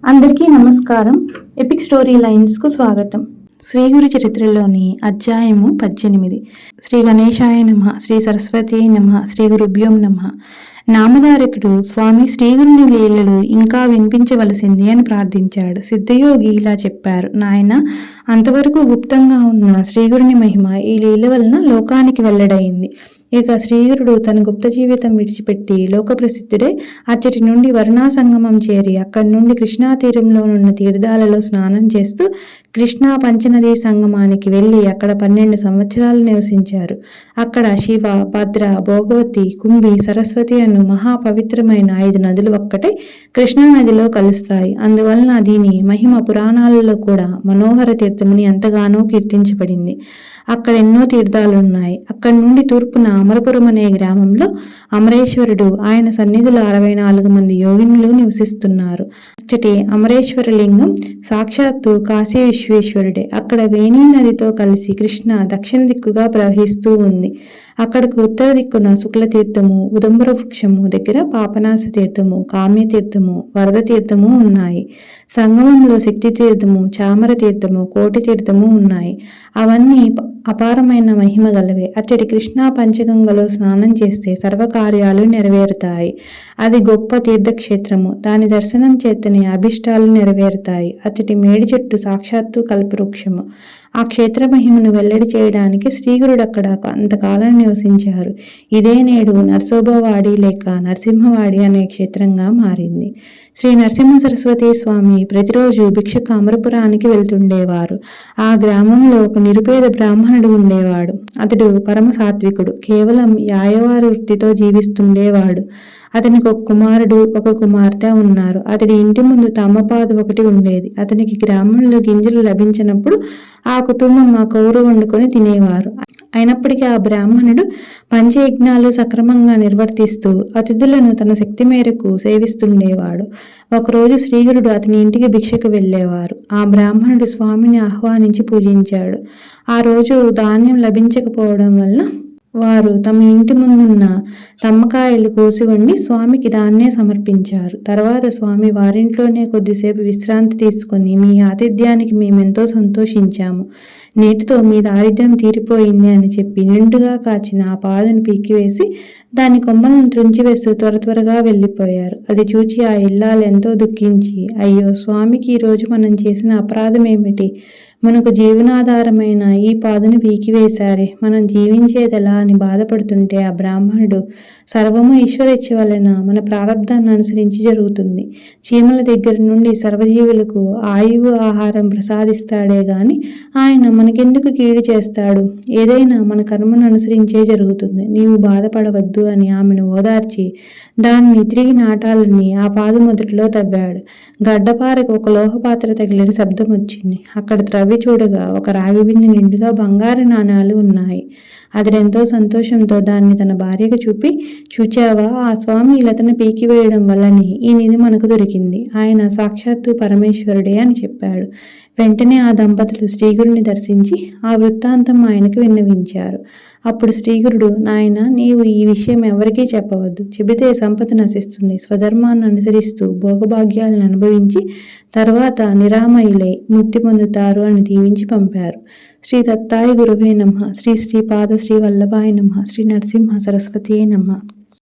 అందరికీ నమస్కారం. Epic story లైన్స్కు స్వాగతం. శ్రీ గురు చరిత్రలోని అధ్యాయము 18. శ్రీ గణేశాయ నమః, శ్రీ సరస్వతీ నమః, శ్రీ గురుభ్యోం నమః. నామధారకుడు స్వామి శ్రీగురుని లీలలు ఇంకా వినిపించవలసింది అని ప్రార్థించాడు. సిద్ధయోగి ఇలా చెప్పారు: నాయన, అంతవరకు గుప్తంగా ఉన్న శ్రీగురుని మహిమ ఈ లీల వలన లోకానికి వెల్లడైంది. ఇక శ్రీగురుడు తన గుప్త జీవితం విడిచిపెట్టి లోకప్రసిద్ధుడై అచ్చటి నుండి వరుణా సంగమం చేరి అక్కడి నుండి కృష్ణా తీరంలోనున్న తీర్థాలలో స్నానం చేస్తూ కృష్ణా పంచనదీ సంగమానికి వెళ్ళి అక్కడ 12 సంవత్సరాలు నివసించారు. అక్కడ శివ, భద్ర, భోగవతి, కుంభి, సరస్వతి అను మహాపవిత్రమైన 5 నదులు ఒక్కటే కృష్ణా నదిలో కలుస్తాయి. అందువలన దీని మహిమ పురాణాలలో కూడా మనోహర తీర్థమని ఎంతగానో కీర్తించబడింది. అక్కడ ఎన్నో తీర్థాలున్నాయి. అక్కడి నుండి తూర్పున అమరపురం అనే గ్రామంలో అమరేశ్వరుడు, ఆయన సన్నిధిలో 64 మంది యోగినులు నివసిస్తున్నారు. అచ్చటి అమరేశ్వర లింగం సాక్షాత్తు కాశీ విశ్వేశ్వరుడే. అక్కడ వేణీ నదితో కలిసి కృష్ణ దక్షిణ దిక్కుగా ప్రవహిస్తూ ఉంది. అక్కడకు ఉత్తర దిక్కున శుక్ల తీర్థము, ఉదంబర వృక్షము దగ్గర పాపనాశ తీర్థము, కామ్య తీర్థము, వరద తీర్థము ఉన్నాయి. సంగమంలో శక్తి తీర్థము, చామర తీర్థము, కోటి తీర్థము ఉన్నాయి. అవన్నీ అపారమైన మహిమ గలవే. అచ్చటి కృష్ణా పంచగంగలో స్నానం చేస్తే సర్వకార్యాలు నెరవేరుతాయి. అది గొప్ప తీర్థక్షేత్రము. దాని దర్శనం చేతనే అభిష్టాలు నెరవేరుతాయి. అచ్చటి మేడి చెట్టు సాక్షాత్తు కల్పవృక్షము. ఆ క్షేత్ర మహిమను వెల్లడి చేయడానికి శ్రీగురుడు అక్కడ అంతకాలం నివసించారు. ఇదే నేడు నరసోబవాడి లేక నరసింహవాడి అనే క్షేత్రంగా మారింది. శ్రీ నరసింహ సరస్వతి స్వామి ప్రతిరోజు భిక్షకు అమరపురానికి వెళ్తుండేవారు. ఆ గ్రామంలో ఒక నిరుపేద బ్రాహ్మణుడు ఉండేవాడు. అతడు పరమ సాత్వికుడు. కేవలం యాయవారి వృత్తితో జీవిస్తుండేవాడు. అతనికి ఒక కుమారుడు, ఒక కుమార్తె ఉన్నారు. అతడి ఇంటి ముందు తమ్మపాదు ఒకటి ఉండేది. అతనికి గ్రామంలో గింజలు లభించినప్పుడు ఆ కుటుంబం ఆ కౌరు వండుకొని తినేవారు. అయినప్పటికీ ఆ బ్రాహ్మణుడు పంచయజ్ఞాలు సక్రమంగా నిర్వర్తిస్తూ అతిథులను తన శక్తి మేరకు సేవిస్తుండేవాడు. ఒకరోజు శ్రీగురుడు అతని ఇంటికి భిక్షకు వెళ్ళేవారు. ఆ బ్రాహ్మణుడు స్వామిని ఆహ్వానించి పూజించాడు. ఆ రోజు ధాన్యం లభించకపోవడం వల్ల వారు తమ ఇంటి ముందున్న తమ్మకాయలు కోసి వండి స్వామికి దాన్నే సమర్పించారు. తర్వాత స్వామి వారింట్లోనే కొద్దిసేపు విశ్రాంతి తీసుకొని, మీ ఆతిథ్యానికి మేమెంతో సంతోషించాము. నేటితో మీ దారిద్ర్యం తీరిపోయింది అని చెప్పి నిండుగా కాచిన ఆ పాదును పీకివేసి దాని కొమ్మలను త్రుంచివేస్తూ త్వరగా వెళ్ళిపోయారు. అది చూచి ఆ ఇల్లాలు ఎంతో దుఃఖించి, అయ్యో స్వామికి ఈరోజు మనం చేసిన అపరాధం ఏమిటి? మనకు జీవనాధారమైన ఈ పాదును పీకివేశారే, మనం జీవించేదెలా అని బాధపడుతుంటే ఆ బ్రాహ్మణుడు, సర్వము ఈశ్వరేచ్ఛ వలన మన ప్రారంధాన్ని అనుసరించి జరుగుతుంది. చీమల దగ్గర నుండి సర్వజీవులకు ఆయువు ఆహారం ప్రసాదిస్తాడే గాని ఆయన మనకెందుకు కీడు చేస్తాడు? ఏదైనా మన కర్మను అనుసరించే జరుగుతుంది. నీవు బాధపడవద్దు అని ఆమెను ఓదార్చి దాన్ని తిరిగి నాటాలని ఆ పాదు మొదటిలో తవ్వాడు. గడ్డపారకు ఒక లోహపాత్ర తగిలిన శబ్దం వచ్చింది. అక్కడ త్రవ్వి చూడగా ఒక రాగి బిందె నిండుగా బంగారు నాణాలు ఉన్నాయి. అతడెంతో సంతోషంతో దాన్ని తన భార్యకు చూపి, చూచావా, ఆ స్వామి లతను పీకివేయడం వల్లనే ఈ నిధి మనకు దొరికింది. ఆయన సాక్షాత్తు పరమేశ్వరుడే అని చెప్పాడు. వెంటనే ఆ దంపతులు శ్రీగురుని దర్శించి ఆ వృత్తాంతం ఆయనకు విన్నవించారు. అప్పుడు శ్రీగురుడు, నాయన, నీవు ఈ విషయం ఎవరికీ చెప్పవద్దు. చెబితే సంపద నశిస్తుంది. స్వధర్మాన్ని అనుసరిస్తూ భోగభాగ్యాలను అనుభవించి తర్వాత నిరామయులై ముక్తి పొందుతారు అని దీవించి పంపారు. శ్రీ దత్తాయ గురువే నమః. శ్రీ శ్రీపాద శ్రీ వల్లభాయ నమః. శ్రీ నరసింహ సరస్వతియే నమః.